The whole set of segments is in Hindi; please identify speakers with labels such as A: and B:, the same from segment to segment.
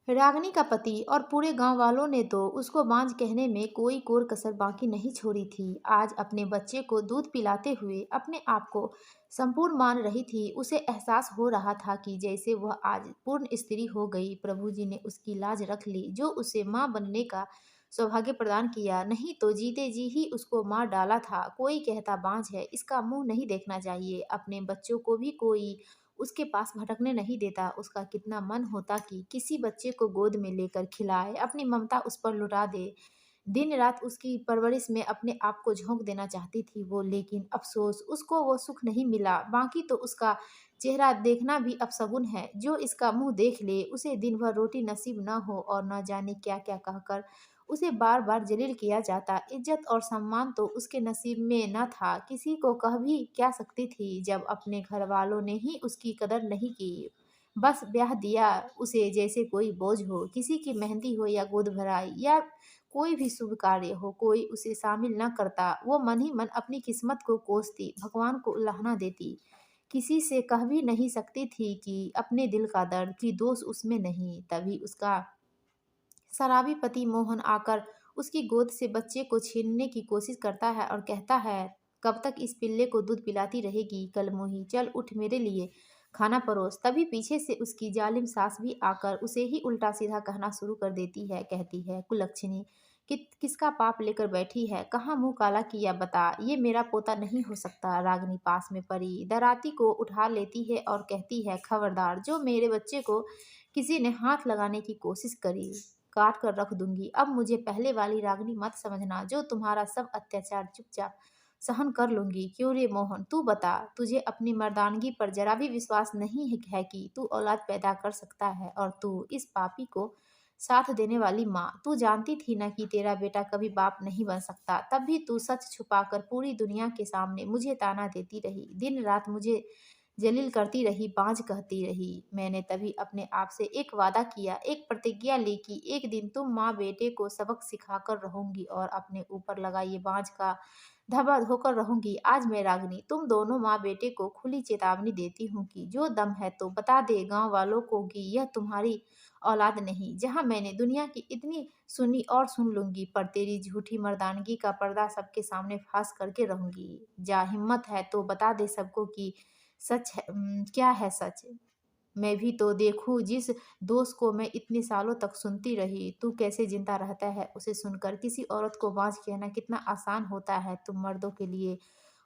A: रागिनी का पति और पूरे गांव वालों ने तो उसको बांझ कहने में कोई कोर कसर बाकी नहीं छोड़ी थी। आज अपने बच्चे को दूध पिलाते हुए अपने आप को संपूर्ण मान रही थी। उसे एहसास हो रहा था कि जैसे वह आज पूर्ण स्त्री हो गई। प्रभु जी ने उसकी लाज रख ली, जो उसे माँ बनने का सौभाग्य प्रदान किया। नहीं तो जीते जी ही उसको मार डाला था। कोई कहता बांझ है, इसका मुंह नहीं देखना चाहिए। अपने बच्चों को भी कोई उसके पास भटकने नहीं देता। उसका कितना मन होता कि किसी बच्चे को गोद में लेकर खिलाए, अपनी ममता उस पर लुटा दे। दिन रात उसकी परवरिश में अपने आप को झोंक देना चाहती थी वो, लेकिन अफसोस उसको वो सुख नहीं मिला। बाकी तो उसका चेहरा देखना भी अपशगुन है। जो इसका मुंह देख ले, उसे दिन भर रोटी नसीब न हो और न जाने क्या क्या कहकर उसे बार बार जलील किया जाता। इज्जत और सम्मान तो उसके नसीब में न था। किसी को कह भी क्या सकती थी जब अपने घर वालों ने ही उसकी कदर नहीं की। बस ब्याह दिया उसे जैसे कोई बोझ हो। किसी की मेहंदी हो या गोद भराई या कोई भी शुभ कार्य हो, कोई उसे शामिल न करता। वो मन ही मन अपनी किस्मत को कोसती, भगवान को उल्लाहना देती। किसी से कह भी नहीं सकती थी कि अपने दिल का दर्द, कि दोष उसमें नहीं। तभी उसका शराबी पति मोहन आकर उसकी गोद से बच्चे को छीनने की कोशिश करता है और कहता है, कब तक इस पिल्ले को दूध पिलाती रहेगी? कलमोही, चल उठ, मेरे लिए खाना परोस। तभी पीछे से उसकी जालिम सास भी आकर उसे ही उल्टा सीधा कहना शुरू कर देती है। कहती है, कुलक्षणी किसका पाप लेकर बैठी है? कहाँ मुंह काला किया बता? ये मेरा पोता नहीं हो सकता। रागिनी पास में परी दराती को उठा लेती है और कहती है, खबरदार, जो मेरे बच्चे को किसी ने हाथ लगाने की कोशिश करी, काट कर रख दूंगी। अब मुझे पहले वाली रागिनी मत समझना, जो तुम्हारा सब अत्याचार चुपचाप सहन कर लूंगी। क्यों रे मोहन, तू बता, तुझे अपनी मर्दानगी पर जरा भी विश्वास नहीं है कि तू औलाद पैदा कर सकता है? और तू इस पापी को साथ देने वाली माँ, तू जानती थी ना कि तेरा बेटा कभी बाप नहीं बन सकता। तब भी तू सच छुपाकर पूरी दुनिया के सामने मुझे ताना देती रही, दिन रात मुझे जलील करती रही, बाँझ कहती रही। मैंने तभी अपने आप से एक वादा किया, एक प्रतिज्ञा ली कि एक दिन तुम माँ बेटे को सबक सिखाकर रहूंगी और अपने ऊपर लगा ये बाँझ का धब्बा धोकर रहूंगी। आज मैं रागिनी तुम दोनों माँ बेटे को खुली चेतावनी देती हूँ कि जो दम है तो बता दे गांव वालों को कि यह तुम्हारी औलाद नहीं। जहाँ मैंने दुनिया की इतनी सुनी और सुन लूंगी, पर तेरी झूठी मर्दानगी का पर्दा सबके सामने फांस करके रहूंगी। जा, हिम्मत है तो बता दे सबको कि सच है, क्या है सच? मैं भी तो देखूं, जिस दोस्त को मैं इतने सालों तक सुनती रही, तू कैसे जिंदा रहता है उसे सुनकर। किसी औरत को बाँझ कहना कितना आसान होता है तुम मर्दों के लिए।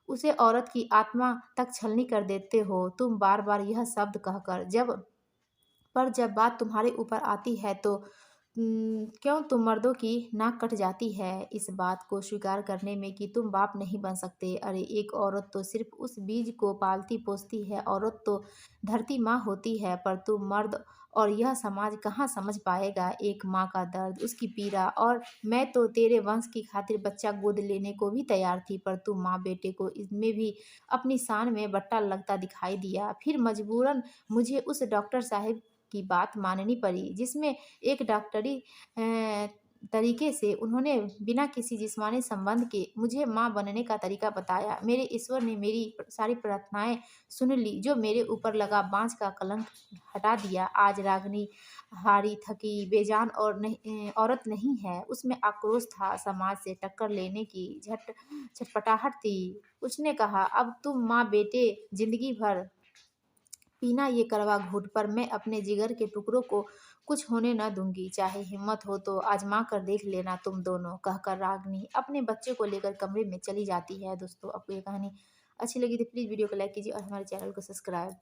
A: उसे औरत की आत्मा तक छलनी कर देते हो तुम बार बार यह शब्द कहकर। जब बात तुम्हारे ऊपर आती है तो क्यों तुम मर्दों की नाक कट जाती है इस बात को स्वीकार करने में कि तुम बाप नहीं बन सकते। अरे एक औरत तो सिर्फ उस बीज को पालती पोसती है, औरत तो धरती माँ होती है। पर तुम मर्द और यह समाज कहाँ समझ पाएगा एक माँ का दर्द, उसकी पीड़ा। और मैं तो तेरे वंश की खातिर बच्चा गोद लेने को भी तैयार थी, पर तुम माँ बेटे को इसमें भी अपनी शान में बट्टा लगता दिखाई दिया। फिर मजबूरन मुझे उस डॉक्टर साहब की बात माननी पड़ी, जिसमें एक डॉक्टरी तरीके से उन्होंने बिना किसी जिस्मानी संबंध के मुझे माँ बनने का तरीका बताया। मेरे ईश्वर ने मेरी सारी प्रार्थनाएं सुन ली, जो मेरे ऊपर लगा बाँझ का कलंक हटा दिया। आज रागिनी हारी थकी बेजान और नहीं औरत नहीं है, उसमें आक्रोश था, समाज से टक्कर लेने की छटपटाहट थी। उसने कहा, अब तुम माँ बेटे जिंदगी भर पीना ये कड़वा घूंट, पर मैं अपने जिगर के टुकड़ों को कुछ होने न दूंगी। चाहे हिम्मत हो तो आजमा कर देख लेना तुम दोनों। कहकर रागिनी अपने बच्चे को लेकर कमरे में चली जाती है। दोस्तों, आपको ये कहानी अच्छी लगी तो प्लीज़ वीडियो को लाइक कीजिए और हमारे चैनल को सब्सक्राइब